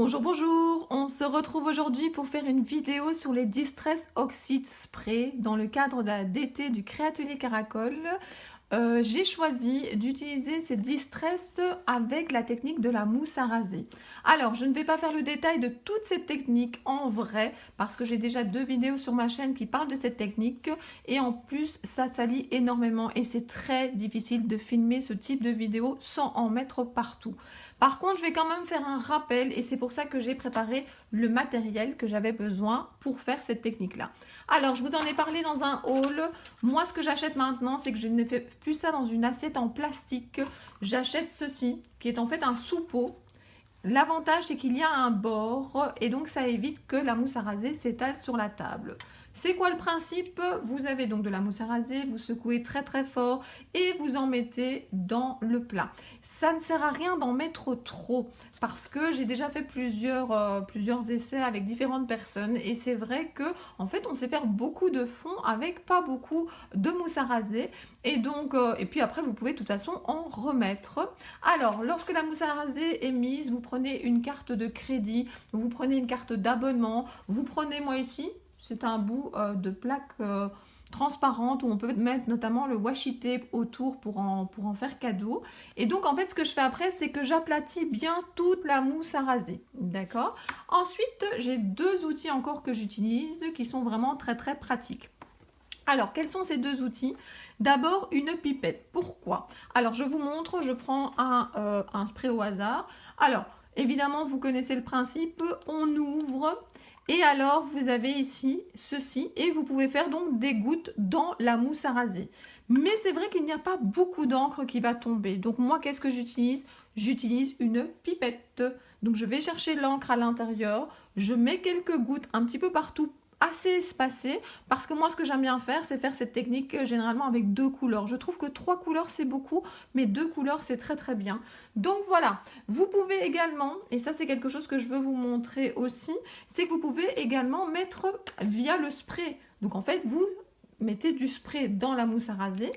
Bonjour, bonjour. On se retrouve aujourd'hui pour faire une vidéo sur les Distress Oxide Spray dans le cadre d'été du Créatelier Caracol. J'ai choisi d'utiliser ces Distress avec la technique de la mousse à raser. Alors, je ne vais pas faire le détail de toute cette technique en vrai parce que j'ai déjà 2 vidéos sur ma chaîne qui parlent de cette technique et en plus, ça salit énormément et c'est très difficile de filmer ce type de vidéo sans en mettre partout. Par contre, je vais quand même faire un rappel et c'est pour ça que j'ai préparé le matériel que j'avais besoin pour faire cette technique-là. Alors, je vous en ai parlé dans un haul. Moi, ce que j'achète maintenant, c'est que je ne fais plus ça dans une assiette en plastique. J'achète ceci, qui est en fait un soupeau. L'avantage, c'est qu'il y a un bord et donc ça évite que la mousse à raser s'étale sur la table. C'est quoi le principe? Vous avez donc de la mousse à raser, vous secouez très très fort et vous en mettez dans le plat. Ça ne sert à rien d'en mettre trop parce que j'ai déjà fait plusieurs essais avec différentes personnes et c'est vrai que en fait on sait faire beaucoup de fond avec pas beaucoup de mousse à raser et donc et puis après vous pouvez de toute façon en remettre. Alors lorsque la mousse à raser est mise, vous prenez une carte de crédit, vous prenez une carte d'abonnement, vous prenez moi ici c'est un bout de plaque transparente où on peut mettre notamment le washi tape autour pour en faire cadeau. Et donc en fait ce que je fais après c'est que j'aplatis bien toute la mousse à raser. D'accord? Ensuite j'ai 2 outils encore que j'utilise qui sont vraiment très très pratiques. Alors, quels sont ces 2 outils? D'abord, une pipette. Pourquoi? Alors, je vous montre, je prends un spray au hasard. Alors, évidemment, vous connaissez le principe, on ouvre et alors vous avez ici ceci et vous pouvez faire donc des gouttes dans la mousse à raser. Mais c'est vrai qu'il n'y a pas beaucoup d'encre qui va tomber. Donc moi, qu'est-ce que j'utilise? J'utilise une pipette. Donc je vais chercher l'encre à l'intérieur, je mets quelques gouttes un petit peu partout assez espacé parce que moi ce que j'aime bien faire c'est faire cette technique généralement avec 2 couleurs. Je trouve que 3 couleurs c'est beaucoup mais 2 couleurs c'est très très bien. Donc voilà, vous pouvez également, et ça c'est quelque chose que je veux vous montrer aussi, c'est que vous pouvez également mettre via le spray. Donc en fait vous mettez du spray dans la mousse à raser.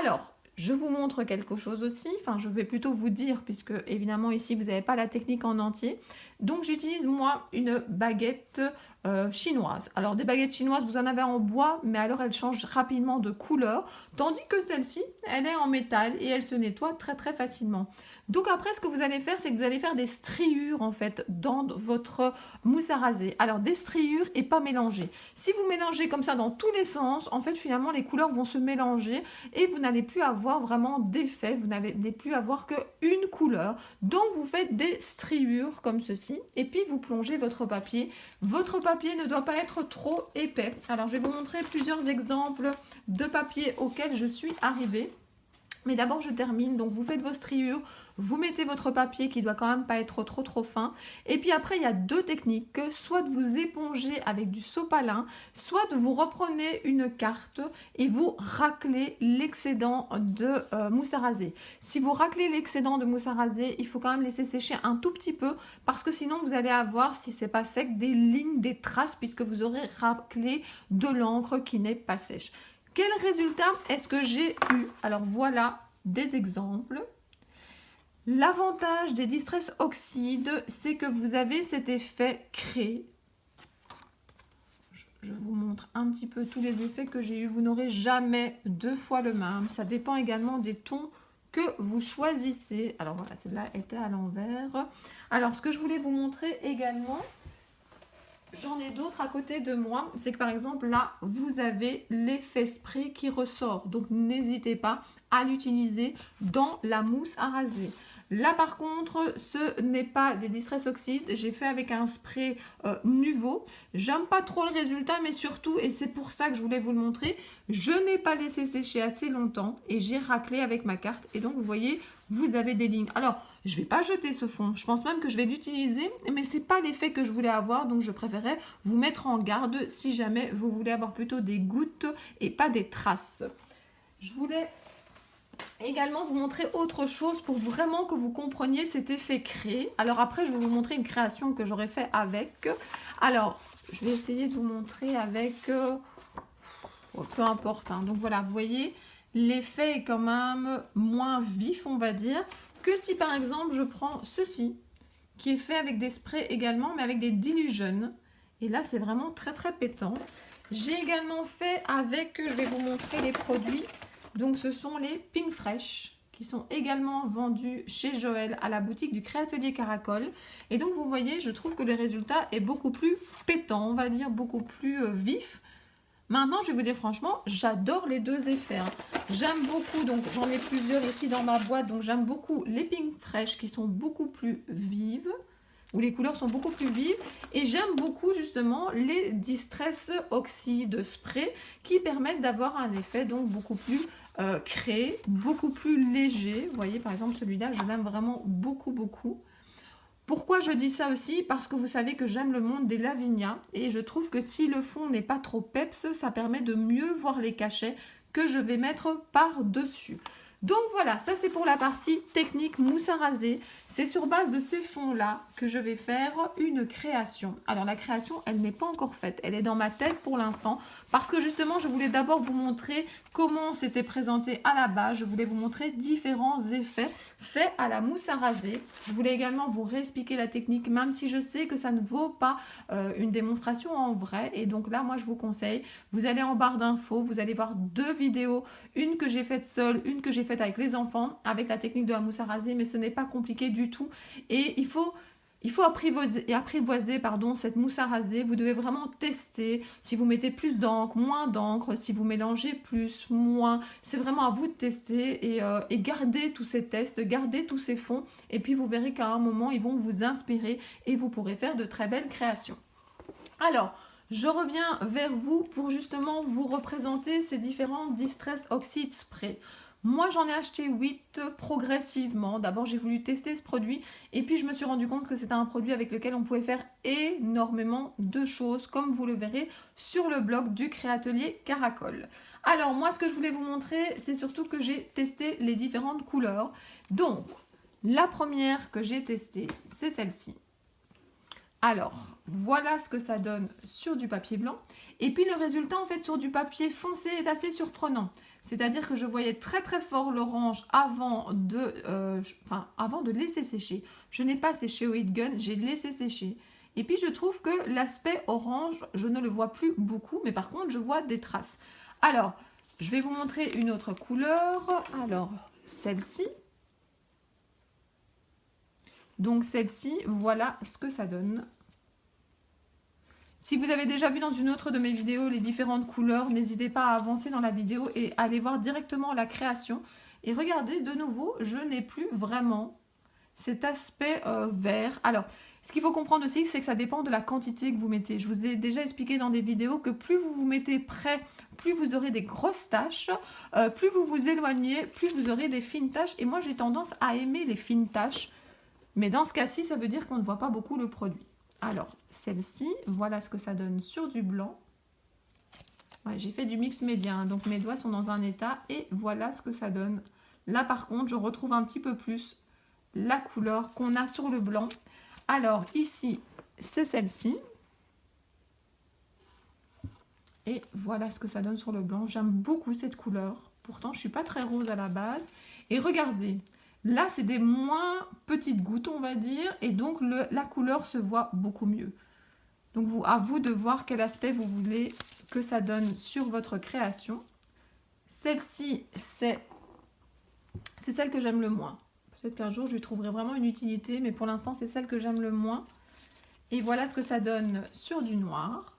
Alors je vous montre quelque chose aussi, enfin je vais plutôt vous dire puisque évidemment ici vous n'avez pas la technique en entier. Donc j'utilise moi une baguette chinoise. Alors des baguettes chinoises vous en avez en bois mais alors elles changent rapidement de couleur tandis que celle-ci elle est en métal et elle se nettoie très très facilement. Donc après ce que vous allez faire c'est que vous allez faire des striures en fait dans votre mousse à raser. Alors des striures et pas mélanger. Si vous mélangez comme ça dans tous les sens en fait finalement les couleurs vont se mélanger et vous n'allez plus avoir vraiment d'effet, vous n'allez plus avoir qu'une couleur. Donc vous faites des striures comme ceci et puis vous plongez votre papier. Votre papier ne doit pas être trop épais. Alors je vais vous montrer plusieurs exemples de papier auxquels je suis arrivée. Mais d'abord je termine, donc vous faites vos striures, vous mettez votre papier qui doit quand même pas être trop fin. Et puis après il y a 2 techniques, soit de vous éponger avec du sopalin, soit de vous reprenez une carte et vous raclez l'excédent de mousse à raser. Si vous raclez l'excédent de mousse à raser, il faut quand même laisser sécher un tout petit peu parce que sinon vous allez avoir, si c'est pas sec, des lignes, des traces puisque vous aurez raclé de l'encre qui n'est pas sèche. Quel résultat est-ce que j'ai eu? Alors voilà des exemples. L'avantage des Distress Oxide, c'est que vous avez cet effet craie. Je vous montre un petit peu tous les effets que j'ai eu. Vous n'aurez jamais 2 fois le même. Ça dépend également des tons que vous choisissez. Alors voilà, celle-là était à l'envers. Alors ce que je voulais vous montrer également, j'en ai d'autres à côté de moi, c'est que par exemple là vous avez l'effet spray qui ressort, donc n'hésitez pas à l'utiliser dans la mousse à raser. Là par contre ce n'est pas des Distress Oxide, j'ai fait avec un spray Nuvo. J'aime pas trop le résultat mais surtout, et c'est pour ça que je voulais vous le montrer, je n'ai pas laissé sécher assez longtemps et j'ai raclé avec ma carte et donc vous voyez vous avez des lignes. Alors je ne vais pas jeter ce fond, je pense même que je vais l'utiliser mais ce n'est pas l'effet que je voulais avoir donc je préférais vous mettre en garde si jamais vous voulez avoir plutôt des gouttes et pas des traces. Je voulais également vous montrer autre chose pour vraiment que vous compreniez cet effet craie. Alors après je vais vous montrer une création que j'aurais fait avec. Alors je vais essayer de vous montrer avec peu importe hein. Donc voilà, vous voyez l'effet est quand même moins vif on va dire que si par exemple je prends ceci qui est fait avec des sprays également, mais avec des Dilution. Et là, c'est vraiment très très pétant. J'ai également fait avec, je vais vous montrer les produits. Donc, ce sont les Pink Fresh, qui sont également vendus chez Joël à la boutique du Créatelier Caracol. Et donc, vous voyez, je trouve que le résultat est beaucoup plus pétant, on va dire, beaucoup plus vif. Maintenant, je vais vous dire franchement, j'adore les deux effets. J'aime beaucoup, donc j'en ai plusieurs ici dans ma boîte, donc j'aime beaucoup les Pink Fresh qui sont beaucoup plus vives, où les couleurs sont beaucoup plus vives. Et j'aime beaucoup justement les Distress Oxy de spray qui permettent d'avoir un effet donc beaucoup plus créé, beaucoup plus léger. Vous voyez, par exemple, celui-là, je l'aime vraiment beaucoup, beaucoup. Pourquoi je dis ça aussi? Parce que vous savez que j'aime le monde des Lavinia et je trouve que si le fond n'est pas trop peps, ça permet de mieux voir les cachets que je vais mettre par-dessus. Donc voilà, ça c'est pour la partie technique mousse à raser. C'est sur base de ces fonds-là que je vais faire une création. Alors la création, elle n'est pas encore faite. Elle est dans ma tête pour l'instant parce que justement, je voulais d'abord vous montrer comment c'était présenté à la base. Je voulais vous montrer différents effets faits à la mousse à raser. Je voulais également vous réexpliquer la technique, même si je sais que ça ne vaut pas une démonstration en vrai. Et donc là, moi, je vous conseille, vous allez en barre d'infos, vous allez voir deux vidéos, une que j'ai faite seule, une que j'ai faite avec les enfants, avec la technique de la mousse à raser, mais ce n'est pas compliqué du tout. Et il faut apprivoiser cette mousse à raser. Vous devez vraiment tester si vous mettez plus d'encre, moins d'encre, si vous mélangez plus, moins. C'est vraiment à vous de tester et garder tous ces tests, garder tous ces fonds. Et puis vous verrez qu'à un moment, ils vont vous inspirer et vous pourrez faire de très belles créations. Alors, je reviens vers vous pour justement vous représenter ces différents Distress Oxide Spray. Moi, j'en ai acheté 8 progressivement. D'abord, j'ai voulu tester ce produit et puis je me suis rendu compte que c'était un produit avec lequel on pouvait faire énormément de choses, comme vous le verrez sur le blog du Créatelier Caracol. Alors, moi, ce que je voulais vous montrer, c'est surtout que j'ai testé les différentes couleurs. Donc, la première que j'ai testée, c'est celle-ci. Alors, voilà ce que ça donne sur du papier blanc. Et puis le résultat, en fait, sur du papier foncé est assez surprenant. C'est-à-dire que je voyais très très fort l'orange avant de laisser sécher. Je n'ai pas séché au heat gun, j'ai laissé sécher. Et puis je trouve que l'aspect orange, je ne le vois plus beaucoup, mais par contre, je vois des traces. Alors, je vais vous montrer une autre couleur. Alors, celle-ci. Donc celle-ci, voilà ce que ça donne. Si vous avez déjà vu dans une autre de mes vidéos les différentes couleurs, n'hésitez pas à avancer dans la vidéo et à aller voir directement la création. Et regardez, de nouveau, je n'ai plus vraiment cet aspect vert. Alors, ce qu'il faut comprendre aussi, c'est que ça dépend de la quantité que vous mettez. Je vous ai déjà expliqué dans des vidéos que plus vous vous mettez près, plus vous aurez des grosses taches. Plus vous vous éloignez, plus vous aurez des fines taches. Et moi, j'ai tendance à aimer les fines taches. Mais dans ce cas-ci, ça veut dire qu'on ne voit pas beaucoup le produit. Alors, celle-ci, voilà ce que ça donne sur du blanc. Ouais, j'ai fait du mix média, hein, donc mes doigts sont dans un état. Et voilà ce que ça donne. Là, par contre, je retrouve un petit peu plus la couleur qu'on a sur le blanc. Alors, ici, c'est celle-ci. Et voilà ce que ça donne sur le blanc. J'aime beaucoup cette couleur. Pourtant, je ne suis pas très rose à la base. Et regardez, là, c'est des moins petites gouttes, on va dire. Et donc, la couleur se voit beaucoup mieux. Donc, à vous de voir quel aspect vous voulez que ça donne sur votre création. Celle-ci, c'est celle que j'aime le moins. Peut-être qu'un jour, je lui trouverai vraiment une utilité. Mais pour l'instant, c'est celle que j'aime le moins. Et voilà ce que ça donne sur du noir.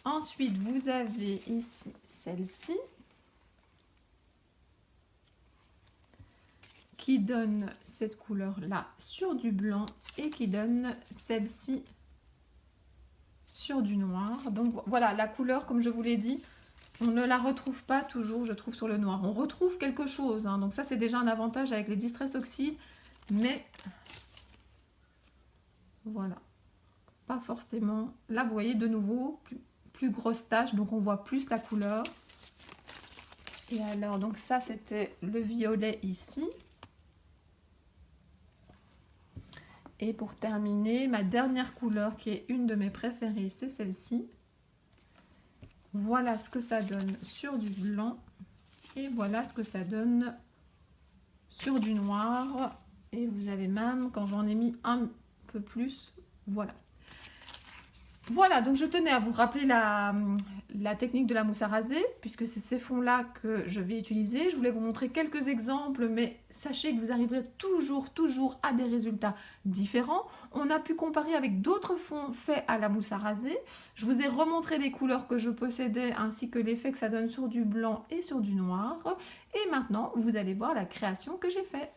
Ensuite, vous avez ici celle-ci qui donne cette couleur-là sur du blanc et qui donne celle-ci sur du noir. Donc voilà, la couleur, comme je vous l'ai dit, on ne la retrouve pas toujours, je trouve, sur le noir. On retrouve quelque chose, hein, donc ça c'est déjà un avantage avec les Distress Oxy, mais voilà, pas forcément. Là, vous voyez de nouveau, plus grosse tache, donc on voit plus la couleur. Et alors, donc ça, c'était le violet ici. Et pour terminer, ma dernière couleur, qui est une de mes préférées, c'est celle-ci. Voilà ce que ça donne sur du blanc. Et voilà ce que ça donne sur du noir. Et vous avez même, quand j'en ai mis un peu plus, voilà. Voilà, donc je tenais à vous rappeler la technique de la mousse à raser, puisque c'est ces fonds-là que je vais utiliser. Je voulais vous montrer quelques exemples, mais sachez que vous arriverez toujours à des résultats différents. On a pu comparer avec d'autres fonds faits à la mousse à raser. Je vous ai remontré les couleurs que je possédais, ainsi que l'effet que ça donne sur du blanc et sur du noir. Et maintenant, vous allez voir la création que j'ai faite.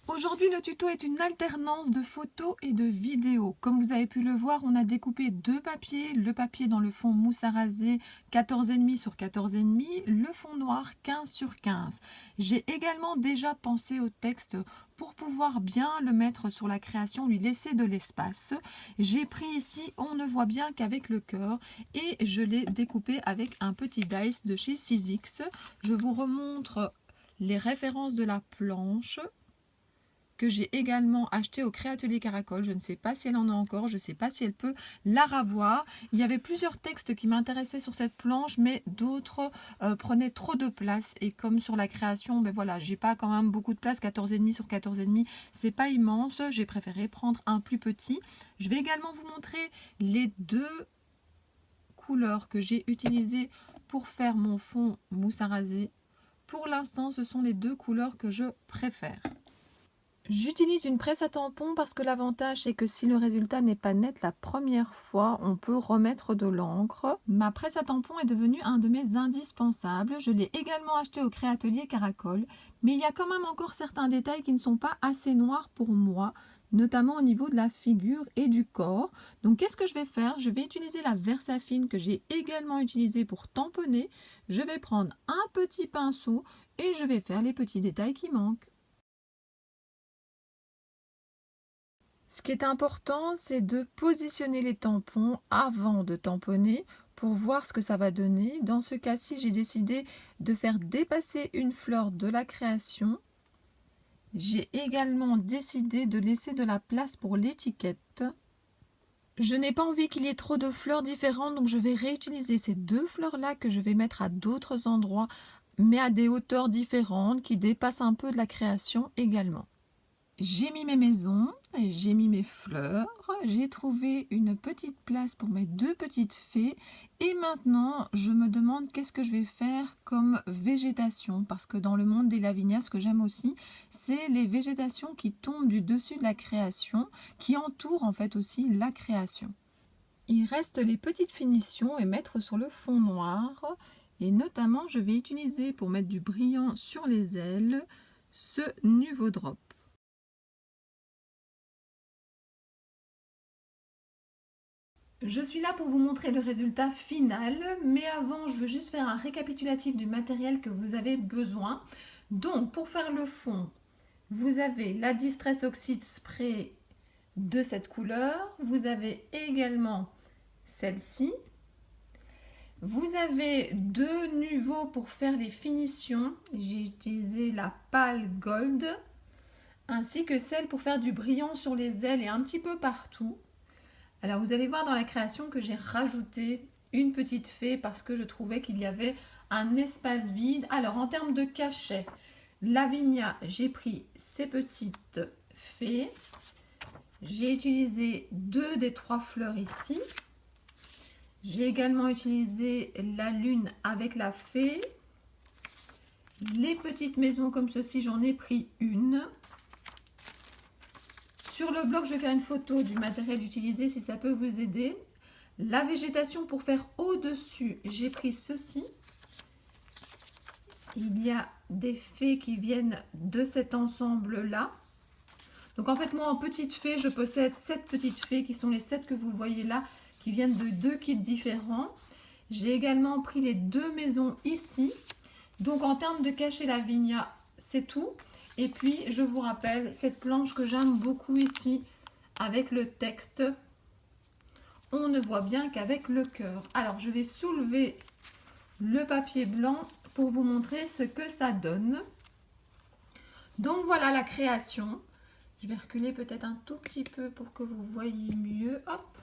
Aujourd'hui, le tuto est une alternance de photos et de vidéos. Comme vous avez pu le voir, on a découpé deux papiers. Le papier dans le fond mousse à raser 14,5 sur 14,5, le fond noir 15 sur 15. J'ai également déjà pensé au texte pour pouvoir bien le mettre sur la création, lui laisser de l'espace. J'ai pris ici, on ne voit bien qu'avec le cœur, et je l'ai découpé avec un petit dice de chez Sizzix. Je vous remontre les références de la planche que j'ai également acheté au Créatelier Caracol. Je ne sais pas si elle en a encore, je ne sais pas si elle peut la ravoir. Il y avait plusieurs textes qui m'intéressaient sur cette planche, mais d'autres prenaient trop de place. Et comme sur la création, ben voilà, j'ai pas quand même beaucoup de place, 14,5 sur 14,5, c'est pas immense. J'ai préféré prendre un plus petit. Je vais également vous montrer les deux couleurs que j'ai utilisées pour faire mon fond mousse à raser. Pour l'instant, ce sont les deux couleurs que je préfère. J'utilise une presse à tampon parce que l'avantage c'est que si le résultat n'est pas net la première fois, on peut remettre de l'encre. Ma presse à tampon est devenue un de mes indispensables. Je l'ai également acheté au Créatelier Caracol, mais il y a quand même encore certains détails qui ne sont pas assez noirs pour moi, notamment au niveau de la figure et du corps. Donc qu'est-ce que je vais faire? Je vais utiliser la Versafine que j'ai également utilisée pour tamponner. Je vais prendre un petit pinceau et je vais faire les petits détails qui manquent. Ce qui est important, c'est de positionner les tampons avant de tamponner pour voir ce que ça va donner. Dans ce cas-ci, j'ai décidé de faire dépasser une fleur de la création. J'ai également décidé de laisser de la place pour l'étiquette. Je n'ai pas envie qu'il y ait trop de fleurs différentes, donc je vais réutiliser ces deux fleurs-là que je vais mettre à d'autres endroits, mais à des hauteurs différentes qui dépassent un peu de la création également. J'ai mis mes maisons, j'ai mis mes fleurs, j'ai trouvé une petite place pour mes deux petites fées et maintenant je me demande qu'est-ce que je vais faire comme végétation parce que dans le monde des lavinias, ce que j'aime aussi, c'est les végétations qui tombent du dessus de la création, qui entourent en fait aussi la création. Il reste les petites finitions et mettre sur le fond noir et notamment je vais utiliser pour mettre du brillant sur les ailes ce Nuvo Drop. Je suis là pour vous montrer le résultat final, mais avant, je veux juste faire un récapitulatif du matériel que vous avez besoin. Donc, pour faire le fond, vous avez la Distress Oxide Spray de cette couleur. Vous avez également celle-ci. Vous avez deux Nuvo pour faire les finitions. J'ai utilisé la pâle Gold, ainsi que celle pour faire du brillant sur les ailes et un petit peu partout. Alors vous allez voir dans la création que j'ai rajouté une petite fée parce que je trouvais qu'il y avait un espace vide. Alors en termes de cachet, Lavinia, j'ai pris ces petites fées. J'ai utilisé deux des trois fleurs ici. J'ai également utilisé la lune avec la fée. Les petites maisons comme ceci, j'en ai pris une. Sur le blog, je vais faire une photo du matériel utilisé si ça peut vous aider. La végétation pour faire au-dessus, j'ai pris ceci. Il y a des fées qui viennent de cet ensemble-là. Donc en fait, moi en petites fées, je possède 7 petites fées qui sont les 7 que vous voyez là, qui viennent de deux kits différents. J'ai également pris les deux maisons ici. Donc en termes de cachet Lavinia, c'est tout. Et puis je vous rappelle cette planche que j'aime beaucoup ici avec le texte. On ne voit bien qu'avec le cœur. Alors je vais soulever le papier blanc pour vous montrer ce que ça donne. Donc voilà la création. Je vais reculer peut-être un tout petit peu pour que vous voyez mieux. Hop.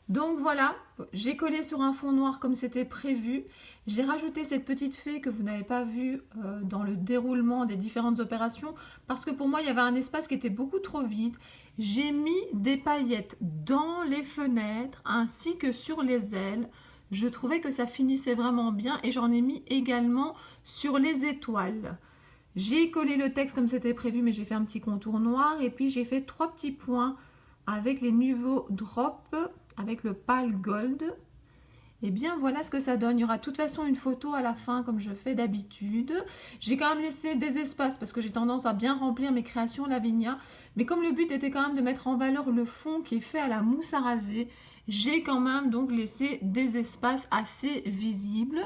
Donc voilà, j'ai collé sur un fond noir comme c'était prévu. J'ai rajouté cette petite fée que vous n'avez pas vue dans le déroulement des différentes opérations parce que pour moi, il y avait un espace qui était beaucoup trop vide. J'ai mis des paillettes dans les fenêtres ainsi que sur les ailes. Je trouvais que ça finissait vraiment bien et j'en ai mis également sur les étoiles. J'ai collé le texte comme c'était prévu, mais j'ai fait un petit contour noir et puis j'ai fait 3 petits points avec les nouveaux drops avec le pâle gold. Et bien voilà ce que ça donne. Il y aura de toute façon une photo à la fin comme je fais d'habitude. J'ai quand même laissé des espaces parce que j'ai tendance à bien remplir mes créations Lavinia. Mais comme le but était quand même de mettre en valeur le fond qui est fait à la mousse à raser, j'ai quand même donc laissé des espaces assez visibles.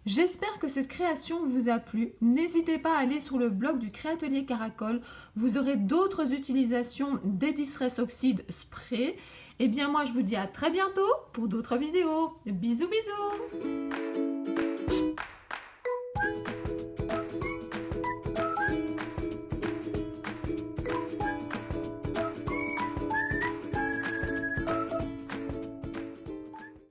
J'espère que cette création vous a plu. N'hésitez pas à aller sur le blog du Créatelier Caracol. Vous aurez d'autres utilisations des Distress Oxide Spray. Et bien moi je vous dis à très bientôt pour d'autres vidéos. Bisous bisous.